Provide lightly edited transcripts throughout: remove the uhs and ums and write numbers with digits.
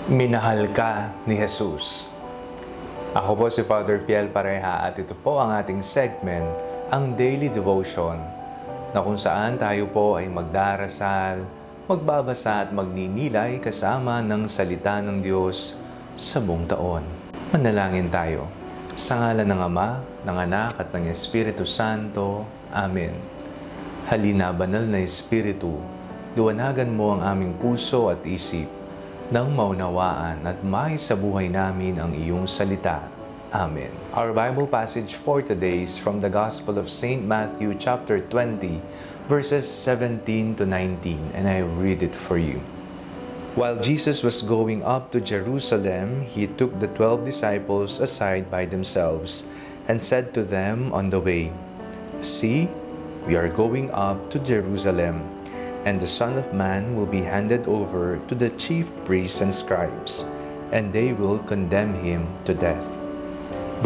Minahal ka ni Jesus. Ako po si Father Fiel Pareha at ito po ang ating segment, ang Daily Devotion, na kung saan tayo po ay magdarasal, magbabasa at magninilay kasama ng salita ng Diyos sa buong taon. Manalangin tayo. Sa ngalan ng Ama, ng Anak at ng Espiritu Santo. Amen. Halina, banal na Espiritu, liwanagan mo ang aming puso at isip, nang maunawaan at sa buhay namin ang iyong salita. Amen. Our Bible passage for today is from the Gospel of St. Matthew chapter 20, verses 17 to 19, and I read it for you. While Jesus was going up to Jerusalem, he took the 12 disciples aside by themselves and said to them on the way, "See, we are going up to Jerusalem, and the Son of Man will be handed over to the chief priests and scribes, and they will condemn him to death.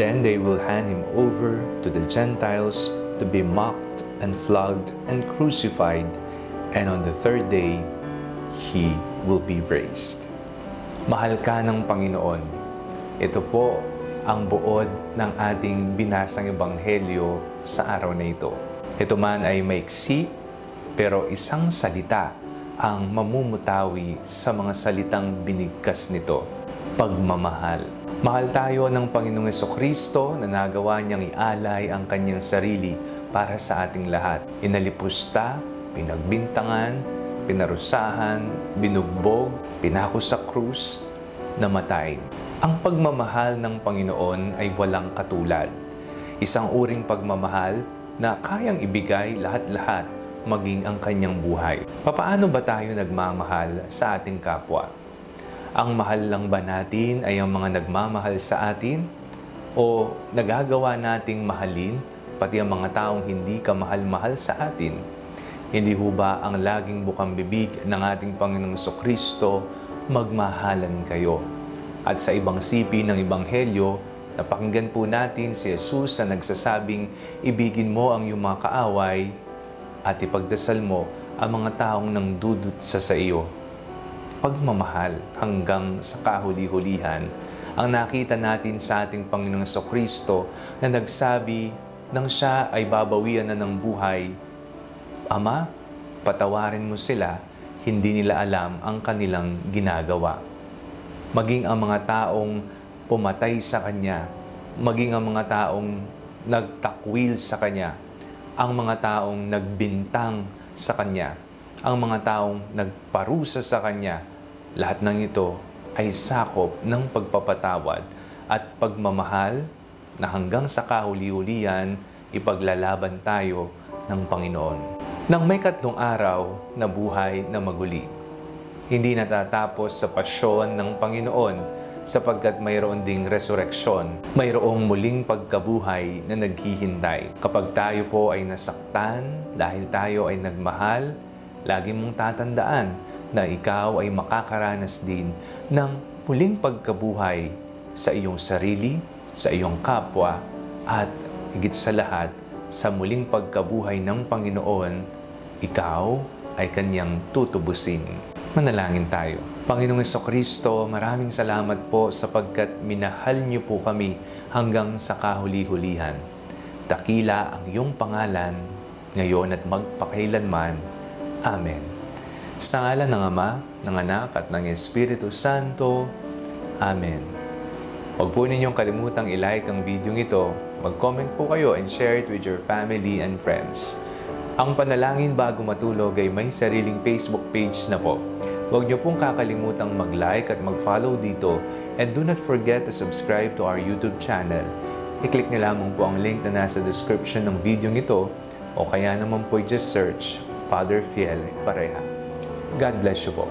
Then they will hand him over to the Gentiles to be mocked and flogged and crucified, and on the third day, he will be raised." Mahal ka ng Panginoon. Ito po ang buod ng ating binasang ebanghelyo sa araw na ito. Ito man ay maiksi, pero isang salita ang mamumutawi sa mga salitang binigkas nito, pagmamahal. Mahal tayo ng Panginoong Jesucristo na nagawa niyang ialay ang kanyang sarili para sa ating lahat. Inalipusta, pinagbintangan, pinarusahan, binugbog, pinako sa krus, namatay. Ang pagmamahal ng Panginoon ay walang katulad. Isang uring pagmamahal na kayang ibigay lahat-lahat maging ang kanyang buhay. Papaano ba tayo nagmamahal sa ating kapwa? Ang mahal lang ba natin ay ang mga nagmamahal sa atin? O nagagawa nating mahalin pati ang mga taong hindi kamahal-mahal sa atin? Hindi ho ba ang laging bukang bibig ng ating Panginoong Jesucristo, magmahalan kayo? At sa ibang sipi ng Ebanghelyo, napakinggan po natin si Jesus na nagsasabing, ibigin mo ang iyong mga kaaway at ipagdasal mo ang mga taong nangdudut sa iyo. Pagmamahal hanggang sa kahuli-hulihan ang nakita natin sa ating Panginoong Jesucristo na nagsabi nang siya ay babawian na ng buhay, "Ama, patawarin mo sila, hindi nila alam ang kanilang ginagawa." Maging ang mga taong pumatay sa Kanya, maging ang mga taong nagtakwil sa Kanya, ang mga taong nagbintang sa Kanya, ang mga taong nagparusa sa Kanya, lahat ng ito ay sakop ng pagpapatawad at pagmamahal na hanggang sa kahuli-hulihan ipaglalaban tayo ng Panginoon. Nang may 3 araw na buhay na maguli, hindi natatapos sa pasyon ng Panginoon sapagkat mayroon ding resureksyon, mayroong muling pagkabuhay na naghihintay. Kapag tayo po ay nasaktan dahil tayo ay nagmahal, lagi mong tatandaan na ikaw ay makakaranas din ng muling pagkabuhay sa iyong sarili, sa iyong kapwa, at higit sa lahat, sa muling pagkabuhay ng Panginoon, ikaw ay Kanyang tutubusin. Manalangin tayo. Panginoong Jesucristo, maraming salamat po sapagkat minahal niyo po kami hanggang sa kahuli-hulihan. Dakila ang iyong pangalan, ngayon at magpakailanman. Amen. Sa ngalan ng Ama, ng Anak at ng Espiritu Santo. Amen. Huwag po ninyong kalimutang i-like ang video ito, mag-comment po kayo and share it with your family and friends. Ang panalangin bago matulog ay may sariling Facebook page na po. Huwag niyo pong kakalimutang mag-like at mag-follow dito, and do not forget to subscribe to our YouTube channel. I-click niyo lamang po ang link na nasa description ng video ito, o kaya naman po just search Father Fiel Pareha. God bless you po.